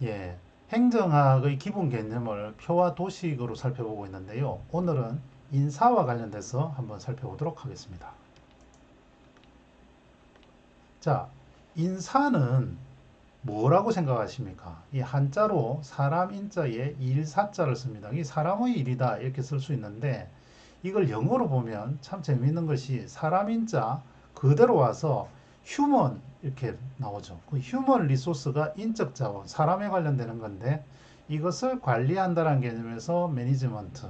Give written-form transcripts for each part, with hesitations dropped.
예, 행정학의 기본 개념을 표와 도식으로 살펴보고 있는데요. 오늘은 인사와 관련돼서 한번 살펴보도록 하겠습니다. 자, 인사는 뭐라고 생각하십니까? 이 한자로 사람 인자에 일사자를 씁니다. 이 사람의 일이다 이렇게 쓸 수 있는데 이걸 영어로 보면 참 재미있는 것이 사람 인자 그대로 와서 휴먼 이렇게 나오죠. 그 휴먼 리소스가 인적 자원, 사람에 관련되는 건데 이것을 관리한다는 개념에서 매니지먼트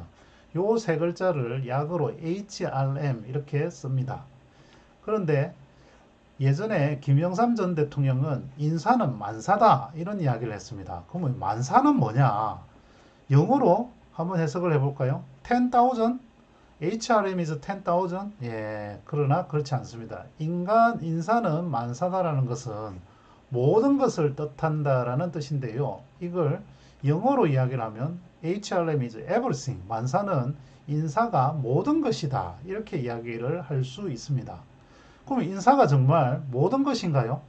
요 세 글자를 약어로 HRM 이렇게 씁니다. 그런데 예전에 김영삼 전 대통령은 인사는 만사다 이런 이야기를 했습니다. 그러면 만사는 뭐냐? 영어로 한번 해석을 해볼까요? 10,000? HRM is 10,000? 예, 그러나 그렇지 않습니다. 인사는 만사다라는 것은 모든 것을 뜻한다라는 뜻인데요. 이걸 영어로 이야기를 하면 HRM is everything. 만사는 인사가 모든 것이다. 이렇게 이야기를 할 수 있습니다. 그럼 인사가 정말 모든 것인가요?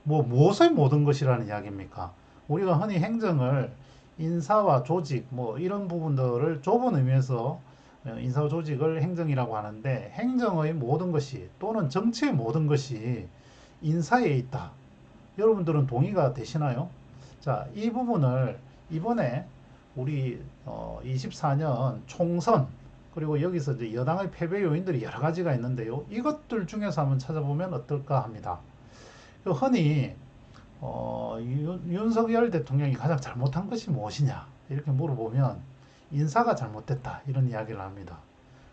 뭐 무엇의 모든 것이라는 이야기입니까? 우리가 흔히 행정을 인사와 조직 뭐 이런 부분들을 좁은 의미에서 인사와 조직을 행정이라고 하는데 행정의 모든 것이 또는 정치의 모든 것이 인사에 있다. 여러분들은 동의가 되시나요? 자, 이 부분을 이번에 우리 24년 총선 그리고 여기서 이제 여당의 패배 요인들이 여러 가지가 있는데요. 이것들 중에서 한번 찾아보면 어떨까 합니다. 흔히 윤석열 대통령이 가장 잘못한 것이 무엇이냐 이렇게 물어보면 인사가 잘못됐다 이런 이야기를 합니다.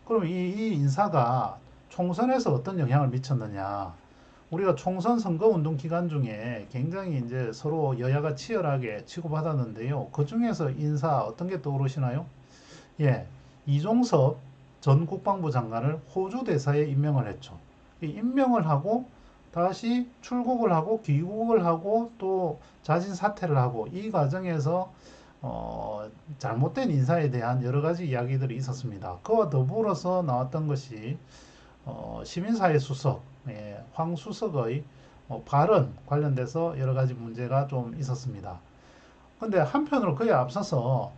그럼 이 인사가 총선에서 어떤 영향을 미쳤느냐? 우리가 총선 선거 운동 기간 중에 굉장히 이제 서로 여야가 치열하게 치고받았는데요. 그 중에서 인사 어떤 게 떠오르시나요? 예, 이종섭 전 국방부 장관을 호주 대사에 임명을 했죠. 임명을 하고 다시 출국을 하고 귀국을 하고 또 자진 사퇴를 하고 이 과정에서 잘못된 인사에 대한 여러 가지 이야기들이 있었습니다. 그와 더불어서 나왔던 것이 시민사회 수석, 예, 황 수석의 발언 관련돼서 여러 가지 문제가 좀 있었습니다. 그런데 한편으로 그에 앞서서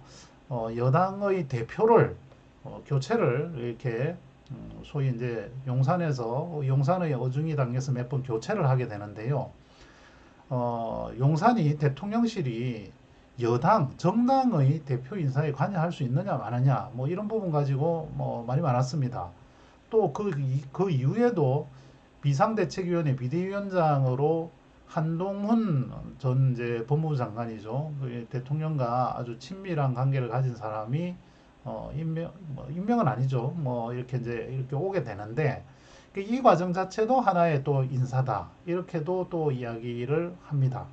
여당의 대표를 교체를 이렇게 소위 이제 용산에서 용산의 어중이 당에서 몇 번 교체를 하게 되는데요. 용산이 대통령실이 여당 정당의 대표 인사에 관여할 수 있느냐 마느냐 뭐 이런 부분 가지고 뭐 말이 많았습니다. 또 그 이후에도 비상대책위원회 비대위원장으로 한동훈 전 이제 법무부 장관이죠. 그 대통령과 아주 친밀한 관계를 가진 사람이 임명은 아니죠. 뭐 이렇게 이제 이렇게 오게 되는데 이 과정 자체도 하나의 또 인사다. 이렇게도 또 이야기를 합니다.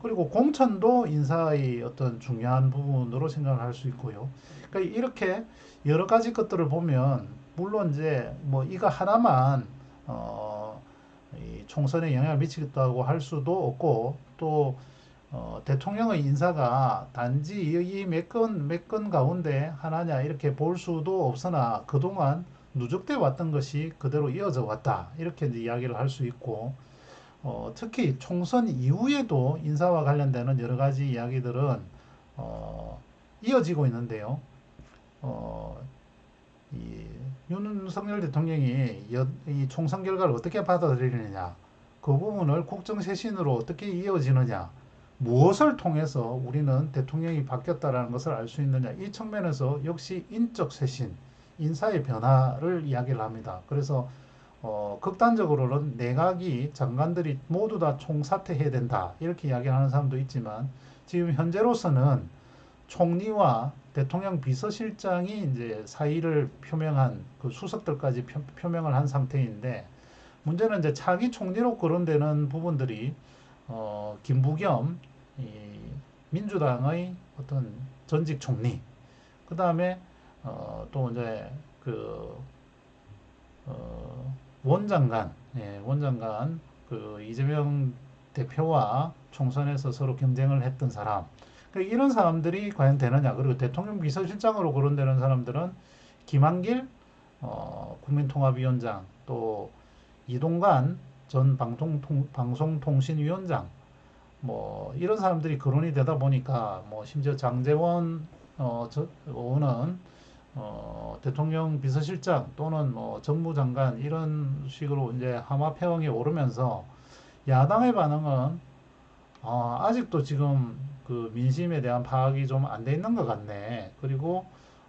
그리고 공천도 인사의 어떤 중요한 부분으로 생각을 할 수 있고요. 그러니까 이렇게 여러 가지 것들을 보면 물론 이제 뭐 이거 하나만 이 총선에 영향을 미치겠다고 할 수도 없고 또 대통령의 인사가 단지 이 몇 건 가운데 하나냐 이렇게 볼 수도 없으나 그동안 누적돼 왔던 것이 그대로 이어져 왔다 이렇게 이제 이야기를 할 수 있고 특히 총선 이후에도 인사와 관련되는 여러 가지 이야기들은 이어지고 있는데요. 어, 이 윤석열 대통령이 이 총선 결과를 어떻게 받아들이느냐, 그 부분을 국정쇄신으로 어떻게 이어지느냐, 무엇을 통해서 우리는 대통령이 바뀌었다라는 것을 알 수 있느냐, 이 측면에서 역시 인적 쇄신, 인사의 변화를 이야기를 합니다. 그래서 극단적으로는 내각이 장관들이 모두 다 총사퇴해야 된다 이렇게 이야기하는 사람도 있지만 지금 현재로서는 총리와 대통령 비서실장이 이제 사의를 표명한 그 수석들까지 표명을 한 상태인데 문제는 이제 차기 총리로 거론되는 부분들이 김부겸 이 민주당의 어떤 전직 총리 그 다음에 또 이제 그 원장관 예, 원장관 그 이재명 대표와 총선에서 서로 경쟁을 했던 사람 그러니까 이런 사람들이 과연 되느냐 그리고 대통령 비서실장으로 거론되는 사람들은 김한길 국민통합위원장 또 이동관 전 방송통신위원장 뭐 이런 사람들이 거론이 되다 보니까 뭐 심지어 장제원 의원은 대통령 비서실장 또는 뭐 정무장관 이런 식으로 이제 하마 패왕이 오르면서 야당의 반응은 아직도 지금 그 민심에 대한 파악이 좀 안 돼 있는 것 같네. 그리고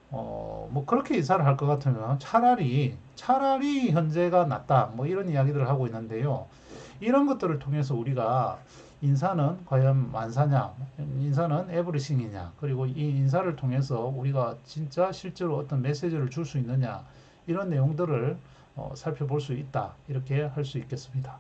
뭐 그렇게 이사를 할 것 같으면 차라리 현재가 낫다. 뭐 이런 이야기들을 하고 있는데요. 이런 것들을 통해서 우리가 인사는 과연 만사냐, 인사는 에브리싱이냐, 그리고 이 인사를 통해서 우리가 진짜 실제로 어떤 메시지를 줄 수 있느냐, 이런 내용들을 살펴볼 수 있다. 이렇게 할 수 있겠습니다.